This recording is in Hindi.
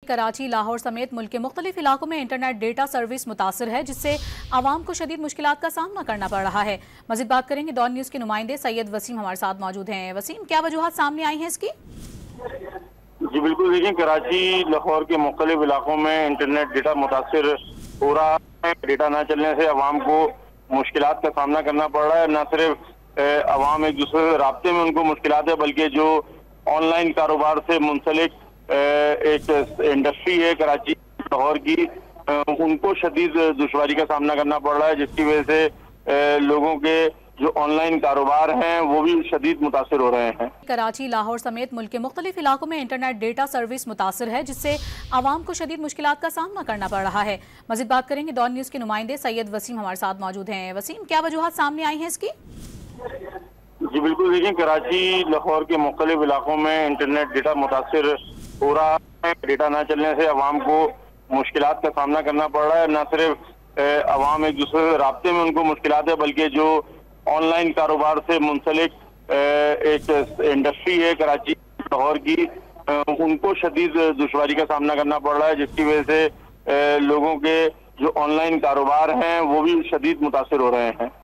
कराची, लाहौर समेत मुल्क के मुख्तलिफ इलाकों में इंटरनेट डेटा सर्विस मुतासर है, जिससे आवाम को शदीद मुश्किलात का सामना करना पड़ रहा है। मज़ीद बात करेंगे डॉन न्यूज़ के नुमाइंदे सैयद वसीम हमारे साथ मौजूद हैं। वसीम, क्या वजूहात सामने आई हैं इसकी? जी बिल्कुल, देखिए कराची, लाहौर के मुख्तलिफ इलाकों में इंटरनेट डेटा मुतासर हो रहा है। डेटा न चलने से आवाम को मुश्किलात का सामना करना पड़ रहा है। न सिर्फ आवाम एक दूसरे से राब्ते में उनको मुश्किलात है, बल्कि जो ऑनलाइन कारोबार से मुंसलिक एक इंडस्ट्री है कराची लाहौर की, उनको शदीद दुश्वारी का सामना करना पड़ रहा है, जिसकी वजह से लोगों के जो ऑनलाइन कारोबार हैं वो भी शदीद मुतासर हो रहे हैं। कराची, लाहौर समेत मुल्क के मुख्तलिफ इलाकों में इंटरनेट डेटा सर्विस मुतासर है, जिससे आवाम को शदीद मुश्किलात का सामना करना पड़ रहा है। मज़ीद बात करेंगे डॉन न्यूज़ के नुमाइंदे सैयद वसीम हमारे साथ मौजूद हैं। वसीम, क्या वजूहात सामने आई हैं इसकी? जी बिल्कुल, देखिए कराची, लाहौर के मुख्तलिफ इलाकों में इंटरनेट डेटा मुतासर हो रहा है। डेटा न चलने से आवाम को मुश्किलात का सामना करना पड़ रहा है। न सिर्फ आवाम एक दूसरे से राब्ते में उनको मुश्किलात है, बल्कि जो ऑनलाइन कारोबार से मुंसलिक एक इंडस्ट्री है कराची लाहौर की, उनको शदीद दुश्वारी का सामना करना पड़ रहा है, जिसकी वजह से लोगों के जो ऑनलाइन कारोबार हैं वो भी शदीद मुतासर हो रहे हैं।